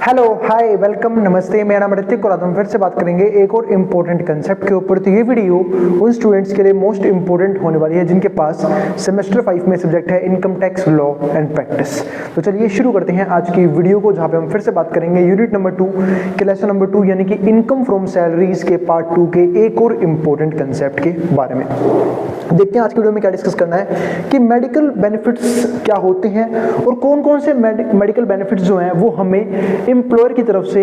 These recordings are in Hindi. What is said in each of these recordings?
हेलो हाय वेलकम नमस्ते, मेरा नाम ऋतिक और आज हम फिर से बात करेंगे एक और इम्पोर्टेंट कंसेप्ट के ऊपर। तो ये वीडियो उन स्टूडेंट्स के लिए मोस्ट इम्पोर्टेंट होने वाली है जिनके पास सेमेस्टर 5 में सब्जेक्ट है income tax law and practice. तो चलिए शुरू करते हैं आज की वीडियो को, जहाँ पे हम फिर से बात करेंगे यूनिट नंबर 2 के लेसन नंबर 2 यानी कि इनकम फ्रॉम सैलरीज के पार्ट 2 के एक और इम्पोर्टेंट कंसेप्ट के बारे में। देखते हैं आज की वीडियो में क्या डिस्कस करना है कि मेडिकल बेनिफिट्स क्या होते हैं और कौन कौन से मेडिकल बेनिफिट्स जो हैं वो हमें एम्प्लॉयर की तरफ से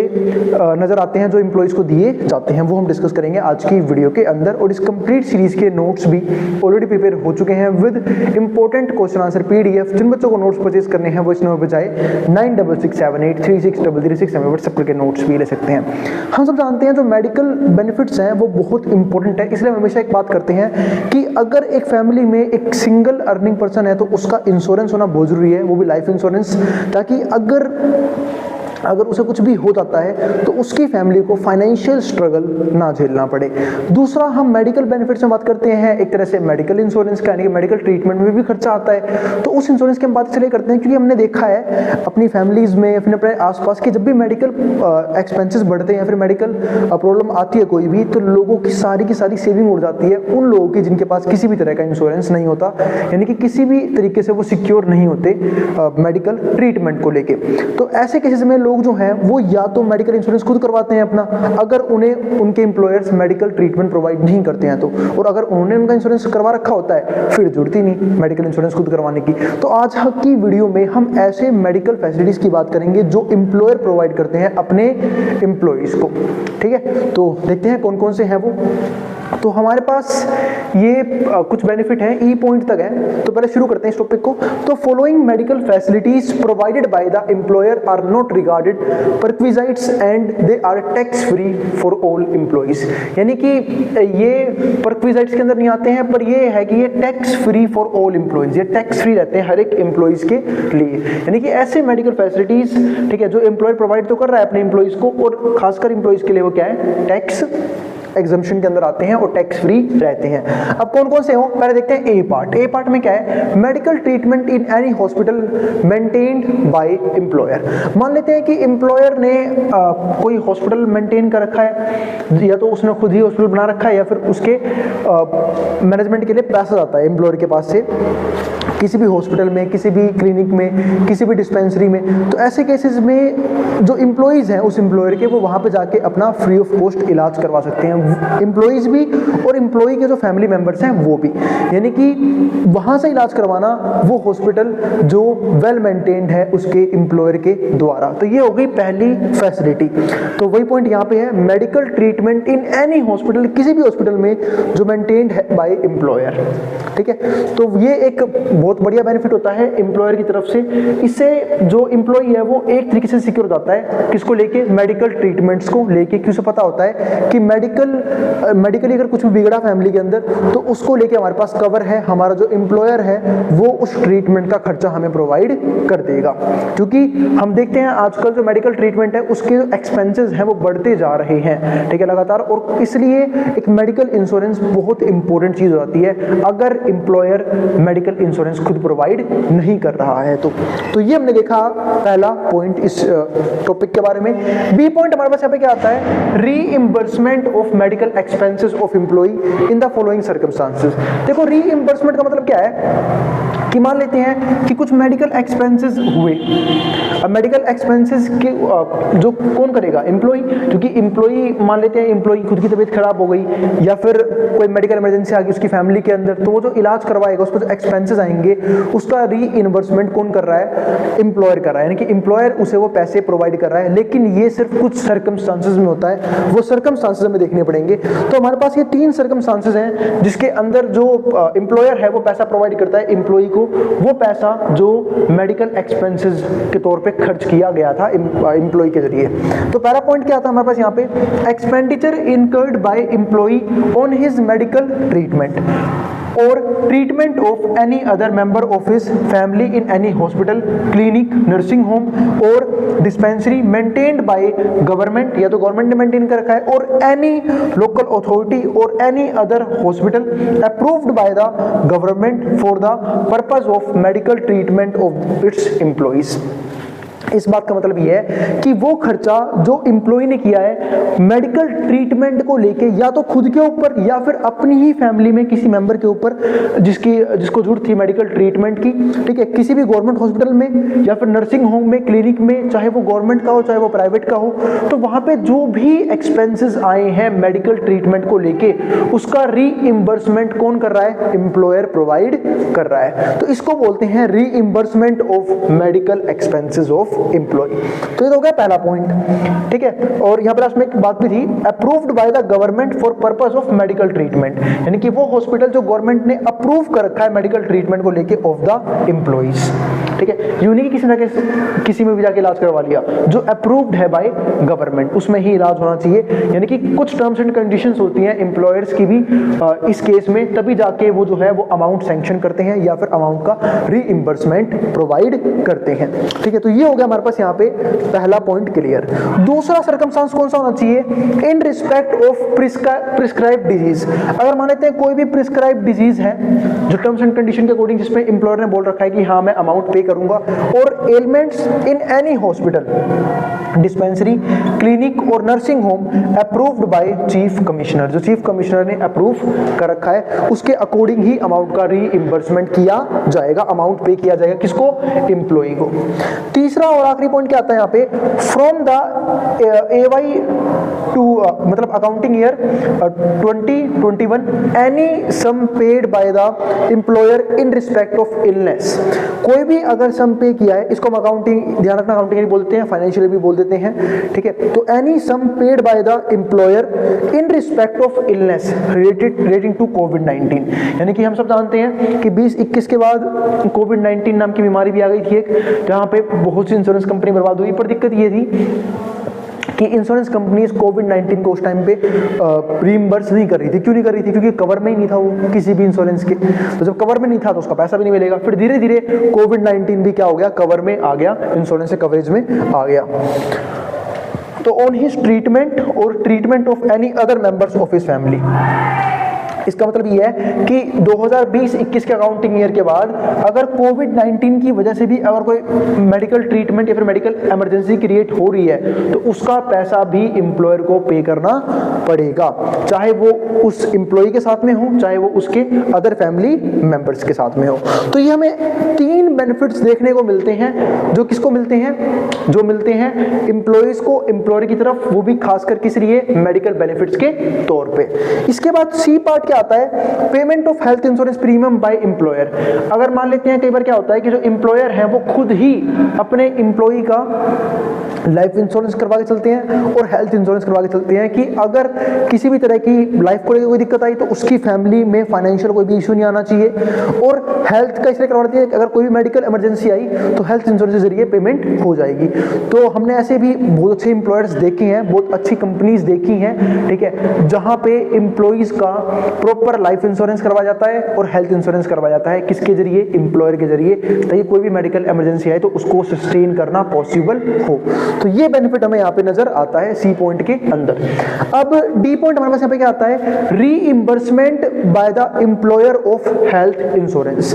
नजर आते हैं, जो एम्प्लॉइज को दिए जाते हैं, वो हम डिस्कस करेंगे आज की वीडियो के अंदर। और इस कंप्लीट सीरीज के नोट्स भी ऑलरेडी प्रिपेयर हो चुके हैं with important question answer PDF. जिन बच्चों को नोट्स परचेज करने हैं वो इस नंबर पर जाए 9667836333 व्हाट्सएप करके नोट्स भी ले सकते हैं। हम सब जानते हैं जो मेडिकल बेनिफिट्स हैं वो बहुत इंपॉर्टेंट है, इसलिए हम हमेशा एक बात करते हैं कि अगर एक फैमिली में एक सिंगल अर्निंग पर्सन है तो उसका इंश्योरेंस होना बहुत जरूरी है, वो भी लाइफ इंश्योरेंस, ताकि अगर उसे कुछ भी हो जाता है तो उसकी फैमिली को फाइनेंशियल स्ट्रगल ना झेलना पड़े। दूसरा, हम मेडिकल बेनिफिट्स में बात करते हैं एक तरह से मेडिकल इंश्योरेंस का, यानी कि मेडिकल ट्रीटमेंट में भी खर्चा आता है, तो उस इंश्योरेंस की हम बात इसलिए करते हैं क्योंकि हमने देखा है अपनी फैमिलीज में, अपने आसपास की, जब भी मेडिकल एक्सपेंसेस बढ़ते हैं या फिर मेडिकल प्रॉब्लम आती है कोई भी, तो लोगों की सारी सेविंग उड़ जाती है उन लोगों की जिनके पास किसी भी तरह का इंश्योरेंस नहीं होता, यानी कि किसी भी तरीके से वो सिक्योर नहीं होते मेडिकल ट्रीटमेंट को लेके। तो ऐसे केसेस में लोग जो हैं वो या तो मेडिकल इंश्योरेंस खुद करवाते हैं अपना, अगर उन्हें उनके एम्प्लॉयर्स मेडिकल ट्रीटमेंट प्रोवाइड नहीं करते हैं तो, और अगर उन्होंने उनका इंश्योरेंस करवा रखा होता है फिर जरूरत ही नहीं मेडिकल इंश्योरेंस खुद करवाने की। तो आज की वीडियो में हम ऐसे मेडिकल फैसिलिटीज की बात करेंगे जो एम्प्लॉयर प्रोवाइड करते हैं अपने एम्प्लॉयज को। ठीक है, तो देखते हैं कौन कौन से हैं वो। तो हमारे पास ये कुछ बेनिफिट हैं, ई पॉइंट तक है। तो पहले शुरू करते हैं इस टॉपिक को। तो following medical facilities provided by the employer are not regarded perquisites and they are tax free for all employees, यानी कि ये परक्विजाइट्स के अंदर नहीं आते हैं, पर ये है कि ये tax free for all employees, ये टैक्स फ्री रहते हैं हर एक एम्प्लॉइज के लिए। यानी कि ऐसे मेडिकल फैसिलिटीज, ठीक है, जो एम्प्लॉयर प्रोवाइड तो कर रहा है अपने एम्प्लॉइज को, और खासकर एम्प्लॉइज के लिए वो क्या है, टैक्स एग्जम्पशन के अंदर आते हैं और टैक्स फ्री रहते हैं। अब कौन कौन से हो, पहले देखते हैं ए पार्ट। ए पार्ट में क्या है, medical treatment in any hospital maintained by employer. मान लेते हैं कि एम्प्लॉयर ने कोई हॉस्पिटल मेंटेन कर रखा है, या तो उसने खुद ही हॉस्पिटल बना रखा है या फिर उसके मैनेजमेंट के लिए पैसा जाता है एम्प्लॉयर के पास से किसी भी हॉस्पिटल में, किसी भी क्लिनिक में, किसी भी डिस्पेंसरी में। तो ऐसे केसेस में जो एम्प्लॉइज हैं उस एम्प्लॉयर के, वो वहां पे जाके अपना फ्री ऑफ कॉस्ट इलाज करवा सकते हैं, एम्प्लॉइज भी और एम्प्लॉय के जो फैमिली मेंबर्स हैं वो भी। यानी कि वहां से इलाज करवाना वो हॉस्पिटल जो वेल मेंटेन्ड है उसके एम्प्लॉयर के द्वारा। तो ये हो गई पहली फैसिलिटी। तो वही पॉइंट यहाँ पे है, मेडिकल ट्रीटमेंट इन एनी हॉस्पिटल, किसी भी हॉस्पिटल में जो मेंटेन्ड है बाय एम्प्लॉयर। ठीक है, तो ये एक बहुत बढ़िया बेनिफिट होता है एम्प्लॉयर की तरफ से। इससे जो एम्प्लॉय है वो एक तरीके से सिक्योर हो जाता है, किसको लेके, मेडिकल ट्रीटमेंट्स को लेके। क्यों से पता होता है कि मेडिकली अगर कुछ भी बिगड़ा फैमिली के अंदर तो उसको लेके हमारे पास कवर है, हमारा जो एम्प्लॉयर है वो उस ट्रीटमेंट का खर्चा हमें प्रोवाइड कर देगा। क्योंकि हम देखते हैं आजकल जो मेडिकल ट्रीटमेंट है उसके जो एक्सपेंसेस हैं वो बढ़ते जा रहे हैं, ठीक है, लगातार, और इसलिए एक मेडिकल इंश्योरेंस बहुत इंपॉर्टेंट चीज हो जाती है अगर एम्प्लॉयर मेडिकल इंश्योरेंस खुद प्रोवाइड नहीं कर रहा है तो ये हमने देखा पहला पॉइंट इस टॉपिक के बारे में। बी पॉइंट हमारे पास यहाँ पे क्या आता है, reimbursement of medical expenses of employee in the following circumstances. देखो, रीइंबर्समेंट का मतलब क्या है कि मान लेते हैं कि कुछ मेडिकल एक्सपेंसेस हुए। अब मेडिकल एक्सपेंसेस के जो कौन करेगा, एम्प्लॉय, क्योंकि एम्प्लॉय, मान लेते हैं एम्प्लॉय खुद की तबीयत खराब हो गई या फिर कोई मेडिकल इमरजेंसी आ गई उसकी फैमिली के अंदर, तो वो जो इलाज करवाएगा उस पर जो एक्सपेंसेस आएंगे उसका रीइंबर्समेंट कौन कर रहा है, एम्प्लॉयर कर रहा है, यानी कि एम्प्लॉयर उसे वो पैसे प्रोवाइड कर रहा है। लेकिन ये सिर्फ कुछ सर्कमस्टांसेस में होता है, वो सर्कमस्टांसेस हमें देखने पड़ेंगे। तो हमारे पास ये 3 सर्कमस्टांसेस हैं जिसके अंदर जो एम्प्लॉयर है वो पैसा प्रोवाइड करता है एम्प्लॉय को, वो पैसा जो मेडिकल एक्सपेंसेस के तौर पे खर्च किया गया था एम्प्लॉय के जरिए। तो पहला पॉइंट क्या था हमारे पास यहाँ पे, expenditure incurred by employ on his medical treatment और treatment of any other member of his family in any hospital, clinic, nursing home और डिस्पेंसरी मेंटेन्ड बाय गवर्नमेंट, या तो गवर्नमेंट ने मेंटेन कर रखा है, और एनी लोकल अथॉरिटी और any other hospital approved by the government for the purpose of medical treatment of its employees. इस बात का मतलब ये है कि वो खर्चा जो एम्प्लॉय ने किया है मेडिकल ट्रीटमेंट को लेके, या तो खुद के ऊपर या फिर अपनी ही फैमिली में किसी मेंबर के ऊपर जिसको जरूरत थी मेडिकल ट्रीटमेंट की, ठीक है, किसी भी गवर्नमेंट हॉस्पिटल में या फिर नर्सिंग होम में, क्लिनिक में, चाहे वो गवर्नमेंट का हो चाहे वो प्राइवेट का हो, तो वहां पे जो भी एक्सपेंसेस आए हैं मेडिकल ट्रीटमेंट को लेके उसका रीइंबर्समेंट कौन कर रहा है? एम्प्लॉयर प्रोवाइड कर रहा है। तो इसको बोलते हैं reimbursement of medical expenses of employee. तो ये तो हो गया पहला पॉइंट, ठीक है। और यहाँ पर एक बात भी थी, approved by the government for purpose of medical treatment, यानी कि वो हॉस्पिटल जो गवर्नमेंट ने अप्रूव कर रखा है मेडिकल ट्रीटमेंट को लेके ऑफ द एम्प्लॉइज, ठीक है। यूं कि किसी में भी जाके इलाज करवा लिया, जो अप्रूव्ड है बाय गवर्नमेंट उसमें ही इलाज होना चाहिए, यानी कि कुछ टर्म्स एंड कंडीशंस होती हैं एम्प्लॉयर्स की भी इस केस में, तभी जाके वो जो है वो अमाउंट सैंक्शन करते हैं या फिर अमाउंट का रीइंबर्समेंट प्रोवाइड करते हैं, ठीक है। तो ये हो गया हमारे पास यहाँ पे पहला पॉइंट क्लियर। दूसरा सर्कमस्टांस कौन सा होना चाहिए? इन रिस्पेक्ट ऑफ प्रिस्क्राइब्ड डिजीज। अगर मान लेते हैं कोई भी प्रिस्क्राइब्ड डिजीज है जो टर्म्स एंड कंडीशन के अकॉर्डिंग जिसमें एम्प्लॉयर ने बोल रखा है कि हाँ मैं अमाउंट पे करूंगा, और elements in any hospital, dispensary, clinic और nursing home approved by chief commissioner, जो चीफ कमिश्नर ने अप्रूव कर रखा है उसके अकॉर्डिंग ही अमाउंट का रीइंबर्समेंट किया जाएगा, अमाउंट पे किया जाएगा। किसको? एम्प्लॉई को। तीसरा और आखिरी पॉइंट क्या आता है यहाँ पे? फ्रॉम द AY टू मतलब accounting year 2021 any sum paid by the employer in respect of illness. कोई भी अगर सम पे किया है, इसको हम अकाउंटिंग, ध्यान रखना, अकाउंटिंग भी बोलते हैं, फाइनेंशियल भी बोल देते हैं, ठीक है। तो any sum paid by the employer in respect of illness relating to कोविड-19, यानी कि हम सब जानते हैं कि 2021 के बाद कोविड-19 नाम की बीमारी भी आ गई थी एक, जहां पे बहुत सी इंश्योरेंस कंपनी बर्बाद हुई। पर दिक्कत ये थी कि इंश्योरेंस कंपनीज कोविड-19 को उस टाइम पे रीइंबर्स नहीं कर रही थी। क्यों नहीं कर रही थी? क्योंकि कवर में ही नहीं था वो किसी भी इंश्योरेंस के। तो जब कवर में नहीं था तो उसका पैसा भी नहीं मिलेगा। फिर धीरे धीरे कोविड-19 भी क्या हो गया? कवर में आ गया, इंश्योरेंस के कवरेज में आ गया। तो ऑन हिज ट्रीटमेंट और treatment of any other members of his family, इसका मतलब ये है कि 2020-21 के अकाउंटिंग ईयर के बाद अगर कोविड-19 की वजह से भी अगर कोई मेडिकल ट्रीटमेंट या फिर मेडिकल इमरजेंसी क्रिएट हो रही है तो उसका पैसा भी एम्प्लॉयर को पे करना पड़ेगा, चाहे वो उस एम्प्लॉय के साथ में हो, चाहे वो उसके अदर फैमिली मेंबर्स के साथ में हो। तो ये हमें 3 बेनिफिट्स देखने को मिलते हैं, जो किसको मिलते हैं? जो मिलते हैं एम्प्लॉयज को एम्प्लॉयर की तरफ, वो भी खासकर किस लिए? मेडिकल बेनिफिट्स के तौर पे। इसके बाद सी पार्ट क्या आता है? Payment of health insurance premium by employer. अगर मान लेते हैं कई बार क्या होता है कि जो एम्प्लॉयर है वो खुद ही अपने एम्प्लॉय का लाइफ इंश्योरेंस करवा के चलते हैं और हेल्थ इंश्योरेंस करवा के चलते हैं कि अगर किसी भी तरह की लाइफ को लेकर कोई दिक्कत आई तो उसकी फैमिली में फाइनेंशियल कोई भी इशू नहीं आना चाहिए। और हेल्थ का इसलिए करवाते हैं कि अगर कोई भी मेडिकल इमरजेंसी आई तो हेल्थ इंश्योरेंस के जरिए पेमेंट हो जाएगी। तो हमने ऐसे भी बहुत अच्छे एम्प्लॉयर्स देखे हैं, बहुत अच्छी कंपनीज देखी हैं, ठीक है, जहां पे एम्प्लॉइज का प्रॉपर लाइफ इंश्योरेंस करवाया जाता है और हेल्थ इंश्योरेंस करवाया जाता है। किसके जरिए? एम्प्लॉयर के जरिए, ताकि कोई भी मेडिकल इमरजेंसी आए तो उसको सस्टेन करना पॉसिबल हो। तो ये बेनिफिट हमें यहाँ पे नजर आता है सी पॉइंट के अंदर। अब डी पॉइंट हमारे पास यहाँ पे क्या आता है? Reimbursement by the employer of health insurance,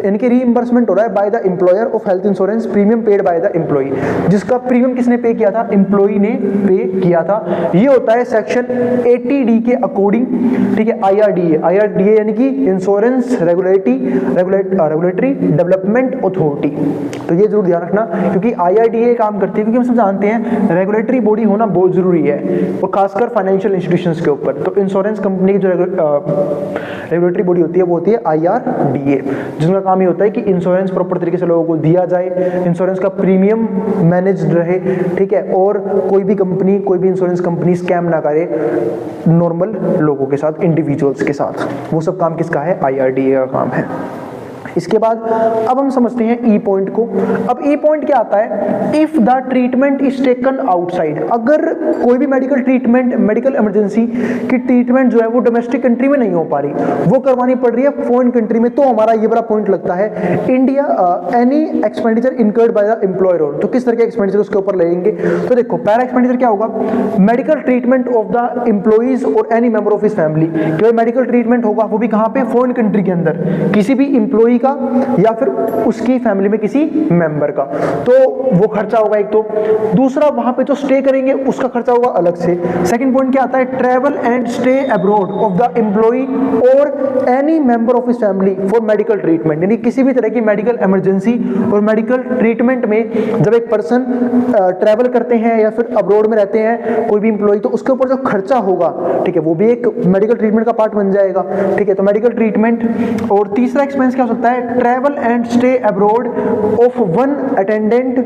यानी कि रीइंबर्समेंट हो रहा है by the employer of health insurance premium paid by the employee. जिसका प्रीमियम किसने पे किया था? एम्प्लॉय ने पे किया था। ये होता है सेक्शन 80D के अकॉर्डिंग, ठीक है। IRDA यानी कि इंश्योरेंस रेगुलेटरी डेवलपमेंट अथॉरिटी। तो ये जरूर ध्यान रखना, क्योंकि IRDA काम करती है, क्योंकि हम सब जानते हैं रेगुलेटरी बॉडी होना बहुत जरूरी है, और खासकर फाइनेंशियल इंस्टीट्यूशंस के ऊपर। तो इंश्योरेंस कंपनी की जो रेगुलेटरी बॉडी होती है वो होती है IRDA, जिसका काम ये होता है कि इंश्योरेंस प्रॉपर तरीके से लोगों को दिया जाए, इंश्योरेंस का प्रीमियम मैनेज रहे, ठीक है, और कोई भी इंश्योरेंस कंपनी स्कैम ना करे नॉर्मल लोगों के साथ, इंडिविजुअल्स के साथ। वो सब काम किसका है? IRDA का काम है। इसके बाद अब हम समझते हैं ई पॉइंट को। अब ई पॉइंट क्या आता है? If the treatment is taken outside, अगर कोई भी मेडिकल ट्रीटमेंट, मेडिकल इमरजेंसी की ट्रीटमेंट जो है वो डोमेस्टिक कंट्री में नहीं हो पा रही, वो करवानी पड़ रही है फॉरेन कंट्री में, तो हमारा ये बड़ा पॉइंट लगता है India any expenditure incurred bye the employer. तो किस तरह के एक्सपेंडिचर उसके ऊपर लगेंगे? तो देखो पहला एक्सपेंडिचर क्या होगा? Medical treatment of the employees और any member of his family. Medical treatment होगा वो भी कहां पे? फॉरेन कंट्री के अंदर। किसी भी एम्प्लॉय का या फिर उसकी फैमिली में किसी मेंबर का, तो वो खर्चा होगा एक। तो दूसरा, वहां पे जो स्टे करेंगे उसका खर्चा होगा अलग से। सेकंड पॉइंट क्या आता है, travel and stay abroad of the employee और any member of his family for medical treatment, यानी किसी भी तरह की मेडिकल इमरजेंसी और मेडिकल ट्रीटमेंट में जब एक पर्सन ट्रैवल करते हैं या फिर अब्रॉड में रहते हैं कोई भी एम्प्लॉई, तो उसके ऊपर जो खर्चा होगा, ठीक है, वो भी एक मेडिकल ट्रीटमेंट का पार्ट बन जाएगा। ठीक है, तो मेडिकल ट्रीटमेंट। और तीसरा एक्सपेंस क्या हो सकता है, travel and stay abroad of one attendant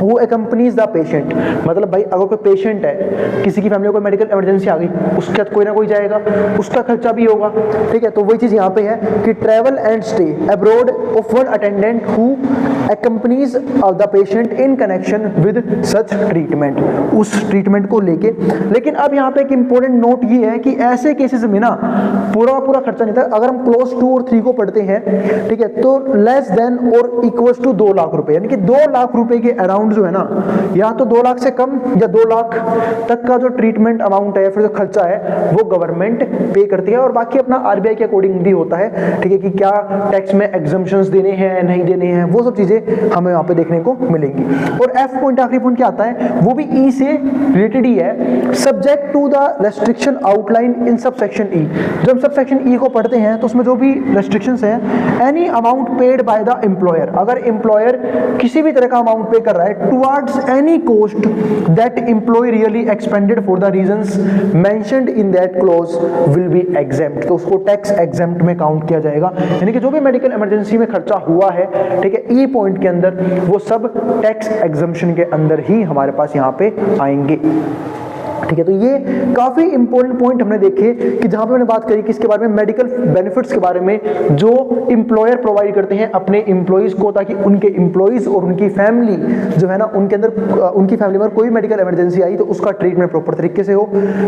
who accompanies the patient, मतलब भाई अगर कोई पेशेंट है, किसी की फैमिली में कोई मेडिकल इमरजेंसी आ गई, उसके साथ कोई ना कोई जाएगा, उसका खर्चा भी होगा। ठीक है, तो वही चीज यहाँ पे है कि travel and stay abroad of one attendant who accompanies the patient in connection with such treatment, उस ट्रीटमेंट को लेके। लेकिन अब यहाँ पे एक इंपॉर्टेंट नोट ये है कि ऐसे केसेस में ना पूरा खर्चा नहीं था। अगर हम क्लोज 2 और 3 को पढ़ते हैं, ठीक है, तो लेस देन और इक्वल्स टू 2 लाख रुपए, यानी कि 2 लाख रुपए के अराउंड जो है ना, या तो 2 लाख से कम या 2 लाख तक का जो ट्रीटमेंट अमाउंट है, फिर जो खर्चा है वो गवर्नमेंट पे करती है। और बाकी अपना आरबीआई के अकॉर्डिंग भी होता है, ठीक है, कि क्या टैक्स में एग्जम्पशंस देने हैं नहीं देने हैं, वो सब चीजें हमें यहाँ पे देखने को मिलेंगी। और एफ पॉइंट, आखिरी पॉइंट क्या आता है, वो भी ई से रिलेटेड ही है, subject to the restriction outline in subsection E. जब सबसेक्शन ई को पढ़ते हैं तो उसमें जो भी रेस्ट्रिक्शंस हैं, any amount paid by the employer, अगर एम्प्लॉयर किसी भी तरह का अमाउंट पे कर रहा है towards any cost that employee really expended for the reasons mentioned in that clause will be exempt, तो उसको टैक्स एग्जेम्प्ट में काउंट किया जाएगा। यानी कि जो भी मेडिकल इमरजेंसी में खर्चा हुआ है, ठीक है, ई पॉइंट के अंदर, वो सब टैक्स एग्जम्पशन के अंदर ही हमारे पास यहाँ पे आएंगे। ठीक है, तो ये काफी इंपॉर्टेंट पॉइंट हमने देखे कि जहां पे मैंने बात करी किसके बारे में, मेडिकल बेनिफिट्स के बारे में जो एम्प्लॉयर प्रोवाइड करते हैं अपने एम्प्लॉइज को, ताकि उनके एम्प्लॉइज और उनकी फैमिली जो है ना, उनके अंदर उनकी फैमिली में कोई मेडिकल इमरजेंसी आई तो उसका ट्रीटमेंट प्रॉपर तरीके से हो।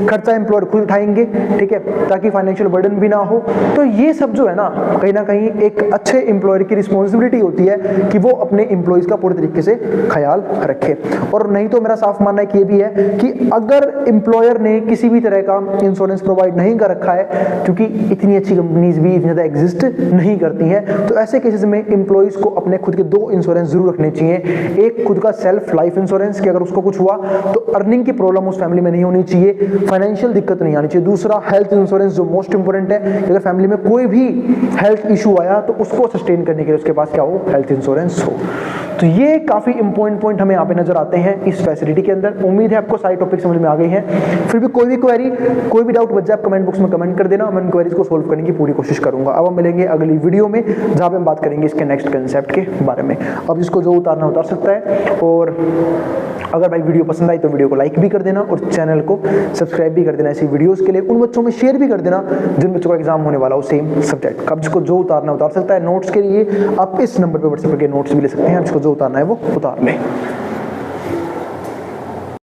खर्चा एम्प्लॉयर खुद उठाएंगे, ठीक है, ताकि फाइनेंशियल बर्डन भी ना हो। तो ये सब जो है ना कहीं एक अच्छे एम्प्लॉयर की रिस्पॉन्सिबिलिटी होती है कि वो अपने एम्प्लॉइज का पूरे तरीके से ख्याल रखे। और नहीं तो मेरा साफ मानना है भी है कि अगर एम्प्लॉयर ने किसी भी तरह का इंश्योरेंस प्रोवाइड नहीं कर रखा है, क्योंकि इतनी अच्छी कंपनीज भी इतनी ज़्यादा एग्जिस्ट नहीं करती हैं, तो ऐसे केसेस में एम्प्लॉइज को अपने खुद के 2 इंश्योरेंस जरूर रखने चाहिए। एक खुद का सेल्फ लाइफ इंश्योरेंस कि अगर उसको कुछ हुआ तो अर्निंग की प्रॉब्लम उस फैमिली में नहीं होनी चाहिए, फाइनेंशियल दिक्कत नहीं आनी चाहिए। दूसरा हेल्थ इंश्योरेंस जो मोस्ट इंपोर्टेंट है, अगर फैमिली में कोई भी हेल्थ इशू आया तो उसको सस्टेन करने के लिए उसके पास क्या हो, हेल्थ इंश्योरेंस हो। तो ये काफी इंपॉर्टेंट पॉइंट हमें यहाँ पे नजर आते हैं इस फैसिलिटी के अंदर। उम्मीद है आपको सारे टॉपिक समझ में आ गए हैं। फिर भी कोई भी क्वेरी, कोई भी डाउट बच जाए आप कमेंट बॉक्स में कमेंट कर देना, मैं उन क्वेरीज को सोल्व करने की पूरी कोशिश करूंगा। अब हम मिलेंगे अगली वीडियो में जहां पे हम बात करेंगे इसके नेक्स्ट कंसेप्ट के बारे में। अब इसको जो उतारना उतार सकता है। और अगर भाई वीडियो पसंद आई तो वीडियो को लाइक भी कर देना और चैनल को सब्सक्राइब भी कर देना ऐसी वीडियोस के लिए। उन बच्चों में शेयर भी कर देना जिन बच्चों का एग्जाम होने वाला हो सेम सब्जेक्ट। अब जिसको जो उतारना उतार सकता है। नोट्स के लिए आप इस नंबर पर व्हाट्सएप करके नोट्स भी ले सकते हैं। जिसको जो उतारना है वो उतार लें।